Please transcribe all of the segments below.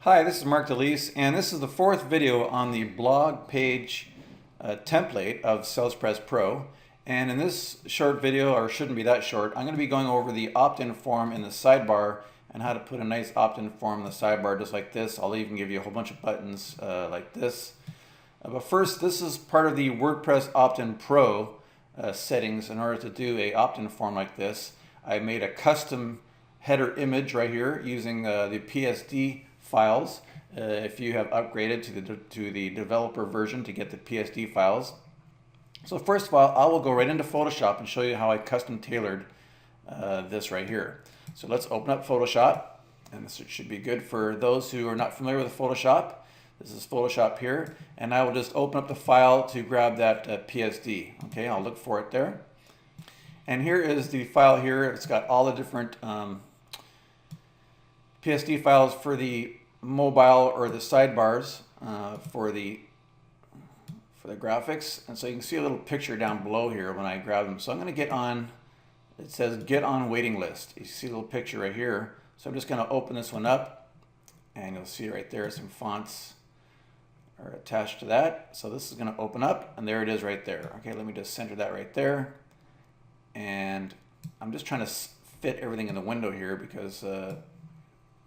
Hi, this is Mark DeLeese, and this is the fourth video on the blog page template of salespresspro. And in this short video, or shouldn't be that short, I'm going to be going over the opt-in form in the sidebar and how to put a nice opt-in form in the sidebar just like this. I'll even give you a whole bunch of buttons like this. But first, this is part of the WordPress opt-in pro settings. In order to do a opt-in form like this, I made a custom header image right here using the PSD files. If you have upgraded to the developer version to get the PSD files. So first of all, I will go right into Photoshop and show you how I custom tailored this right here. So let's open up Photoshop, and this should be good for those who are not familiar with Photoshop. This is Photoshop here, and I will just open up the file to grab that PSD. Okay, I'll look for it there. And here is the file here. It's got all the different PSD files for the mobile or the sidebars for the graphics. And so you can see a little picture down below here when I grab them. So I'm going to get on, it says get on waiting list. You see a little picture right here. So I'm just going to open this one up, and you'll see right there some fonts are attached to that. So this is going to open up, and there it is right there. Okay, let me just center that right there. And I'm just trying to fit everything in the window here because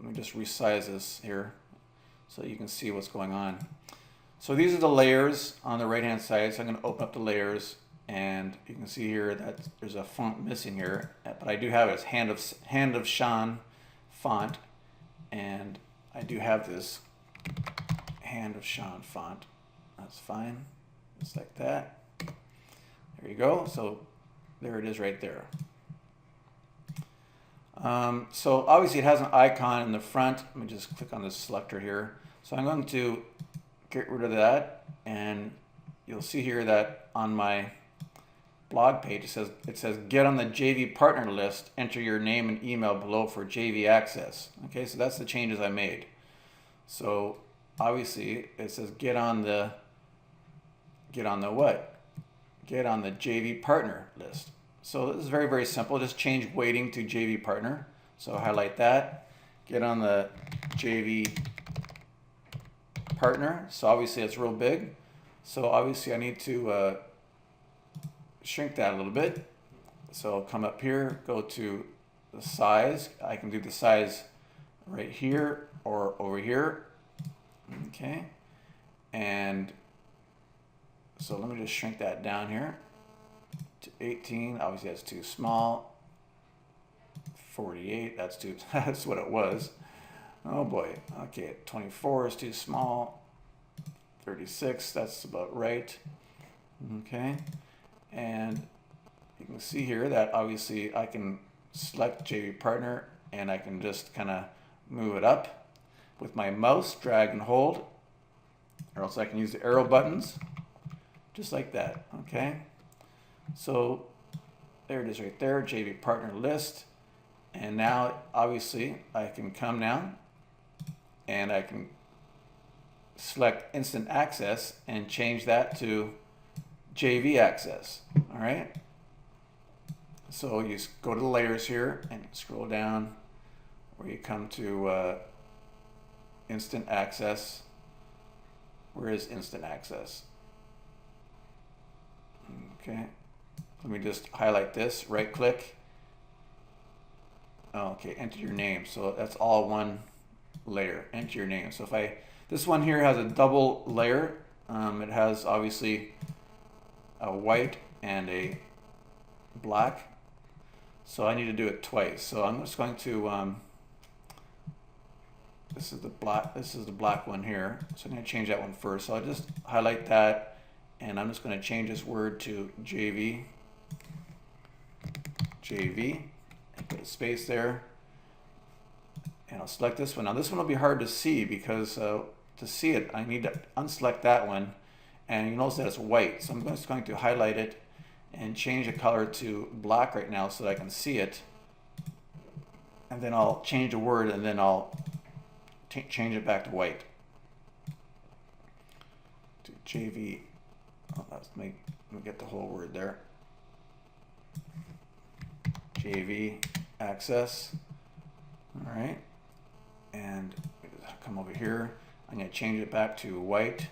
let me just resize this here so you can see what's going on. So these are the layers on the right hand side. So I'm going to open up the layers, and you can see here that there's a font missing here, but I do have it as Hand of Sean font, and I do have this Hand of Sean font. That's fine, just like that. There you go. So there it is right there. So obviously it has an icon in the front. Let me just click on this selector here. So I'm going to get rid of that, and you'll see here that on my blog page it says get on the JV partner list, enter your name and email below for JV access. Okay, so that's the changes I made. So obviously it says get on the what? Get on the JV partner list. So this is very, very simple. Just change waiting to JV partner. So highlight that, get on the JV partner. So obviously it's real big. So obviously I need to shrink that a little bit. So I'll come up here, go to the size. I can do the size right here or over here. Okay. And so let me just shrink that down here to 18. Obviously that's too small. 48, that's too, that's what it was. Oh boy. Okay, 24 is too small. 36, that's about right. Okay. And you can see here that obviously I can select JV partner, and I can just kind of move it up with my mouse, drag and hold, or else I can use the arrow buttons just like that. Okay. So there it is right there, JV partner list. And now obviously I can come down and I can select instant access and change that to JV access. All right. So you go to the layers here and scroll down where you come to instant access. Where is instant access? Okay. Let me just highlight this, right click. Okay, enter your name. So that's all one layer, enter your name. So if this one here has a double layer. It has obviously a white and a black. So I need to do it twice. So I'm just going to, this is the black one here. So I'm going to change that one first. So I'll just highlight that, and I'm just going to change this word to JV, and put a space there, and I'll select this one. Now this one will be hard to see because to see it I need to unselect that one, and you notice that it's white. So I'm just going to highlight it and change the color to black right now so that I can see it, and then I'll change the word, and then I'll change it back to white to JV. Oh, let me get the whole word there. JV access. All right, and come over here. I'm going to change it back to white.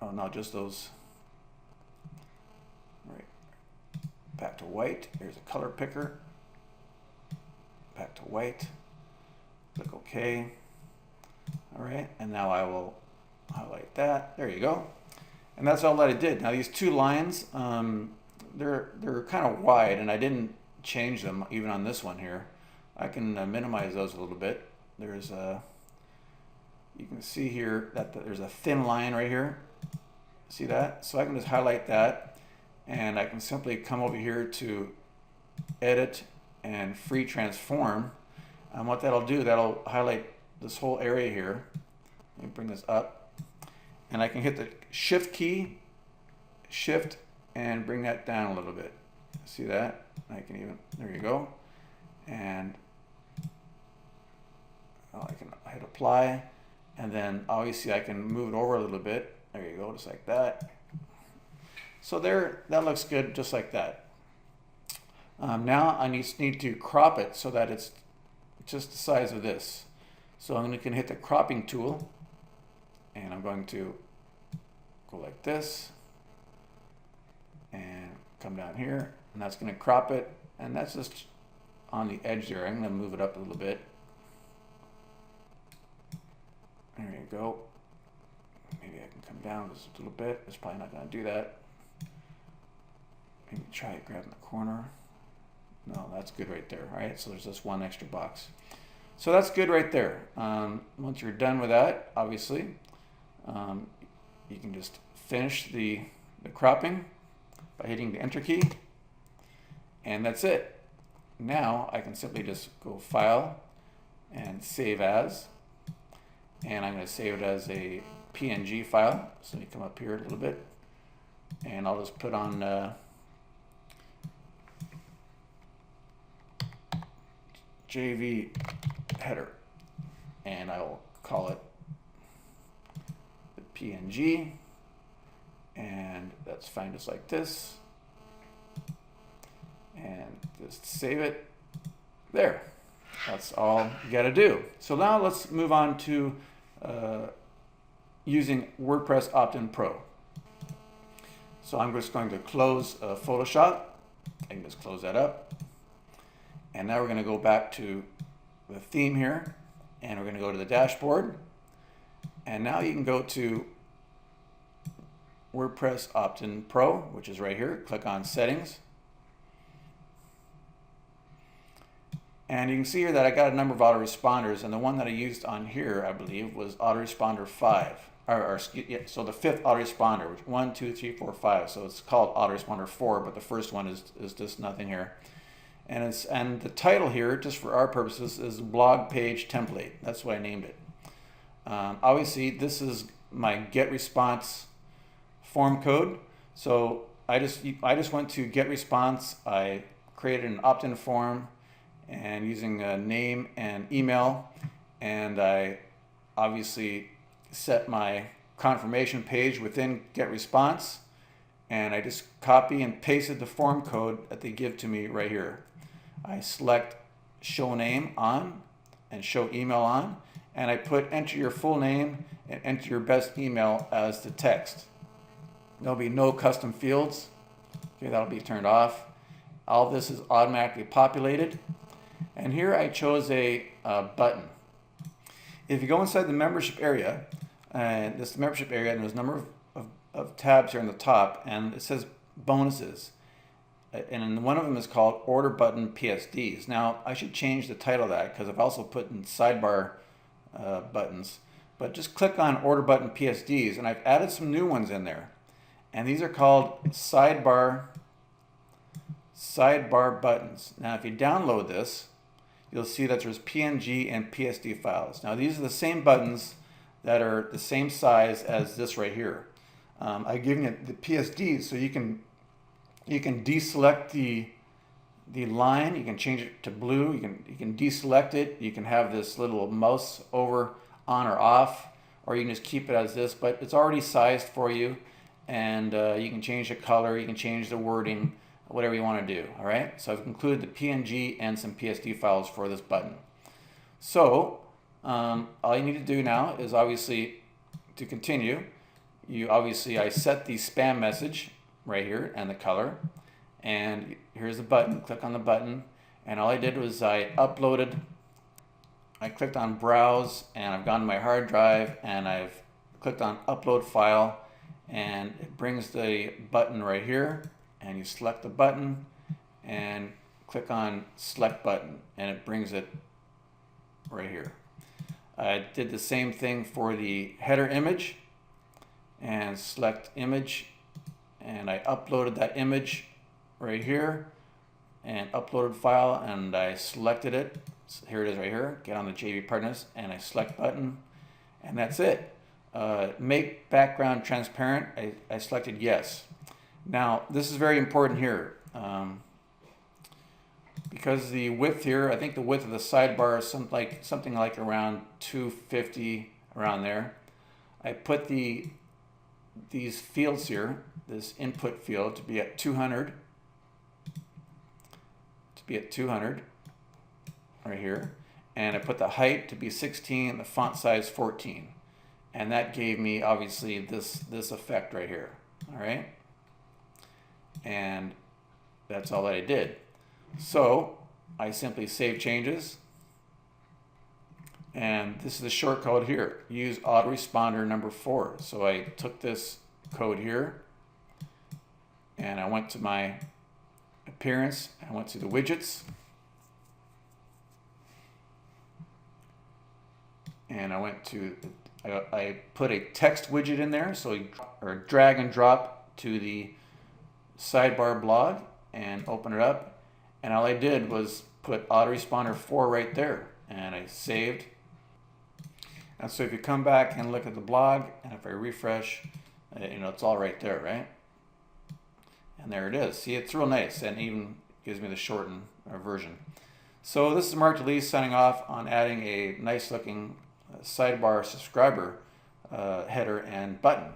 Oh no, just those. Right. Back to white. Here's a color picker. Back to white. Click OK. All right, and now I will highlight that. There you go. And that's all that I did. Now these two lines, they're kind of wide, and I didn't change them even on this one here. I can minimize those a little bit. There's a, you can see here that there's a thin line right here. See that? So I can just highlight that, and I can simply come over here to edit and free transform. And what that'll do, that'll highlight this whole area here. Let me bring this up, and I can hit the shift key, shift, and bring that down a little bit. See that? I can even, there you go. And I can hit apply, and then obviously I can move it over a little bit. There you go, just like that. So there, that looks good, just like that. Now I need to crop it so that it's just the size of this. So I'm going to hit the cropping tool, and I'm going to go like this and come down here, and that's going to crop it, and that's just on the edge there. I'm going to move it up a little bit. There you go. Maybe I can come down just a little bit. It's probably not going to do that. Maybe try it grabbing the corner. No, that's good right there. All right, so there's just one extra box. So that's good right there. Once you're done with that, obviously, you can just finish the cropping by hitting the enter key, and that's it. Now I can simply just go File and Save As, and I'm going to save it as a PNG file. So you come up here a little bit, and I'll just put on JV header, and I will call it the PNG, and that's fine, just like this, and just save it. There, that's all you got to do. So now let's move on to using WordPress Opt-in Pro. So I'm just going to close Photoshop. I can just close that up. And now we're going to go back to the theme here, and we're going to go to the dashboard. And now you can go to WordPress Opt-in Pro, which is right here. Click on Settings. And you can see here that I got a number of autoresponders, and the one that I used on here, I believe, was autoresponder 5. So the fifth autoresponder, which 1, 2, 3, 4, 5. So it's called autoresponder 4, but the first one is just nothing here. And the title here, just for our purposes, is blog page template. That's what I named it. Obviously, this is my get response form code. So I just went to get response. I created an opt-in form, and using a name and email, and I obviously set my confirmation page within get response, and I just copy and pasted the form code that they give to me right here. I select show name on and show email on, and I put enter your full name and enter your best email as the text. There'll be no custom fields. Okay, that'll be turned off. All this is automatically populated. And here I chose a button. If you go inside the membership area, and this is the membership area, and there's a number of tabs here on the top, and it says bonuses. And one of them is called Order Button PSDs. Now, I should change the title of that because I've also put in sidebar buttons. But just click on Order Button PSDs, and I've added some new ones in there. And these are called sidebar buttons. Now, if you download this, you'll see that there's PNG and PSD files. Now, these are the same buttons that are the same size as this right here. I've given it the PSDs, so you can deselect the line. You can change it to blue. You can deselect it. You can have this little mouse over on or off, or you can just keep it as this. But it's already sized for you, and you can change the color. You can change the wording, whatever you want to do. All right. So I've included the PNG and some PSD files for this button. So all you need to do now is obviously to continue. I set the spam message right here and the color, and here's the button. Click on the button, and all I did was I clicked on browse, and I've gone to my hard drive, and I've clicked on upload file, and it brings the button right here, and you select the button and click on select button, and it brings it right here. I did the same thing for the header image, and select image, and I uploaded that image right here and uploaded file, and I selected it. So here it is right here. Get on the JV Partners, and I select button, and that's it. Make background transparent. I selected yes. Now this is very important here, because the width here, I think the width of the sidebar is something like around 250, around there. I put these fields here, this input field, to be at 200, right here, and I put the height to be 16, the font size 14, and that gave me obviously this effect right here. All right, and that's all that I did. So I simply save changes, and this is the short code here. Use autoresponder number 4. So I took this code here, and I went to my appearance, I went to the widgets, and I put a text widget in there, so or drag and drop to the sidebar blog and open it up, and all I did was put autoresponder 4 right there, and I saved. And so if you come back and look at the blog, and if I refresh, it's all right there, right? And there it is. See, it's real nice, and even gives me the shortened version. So this is Mark DeLee signing off on adding a nice looking sidebar subscriber header and button.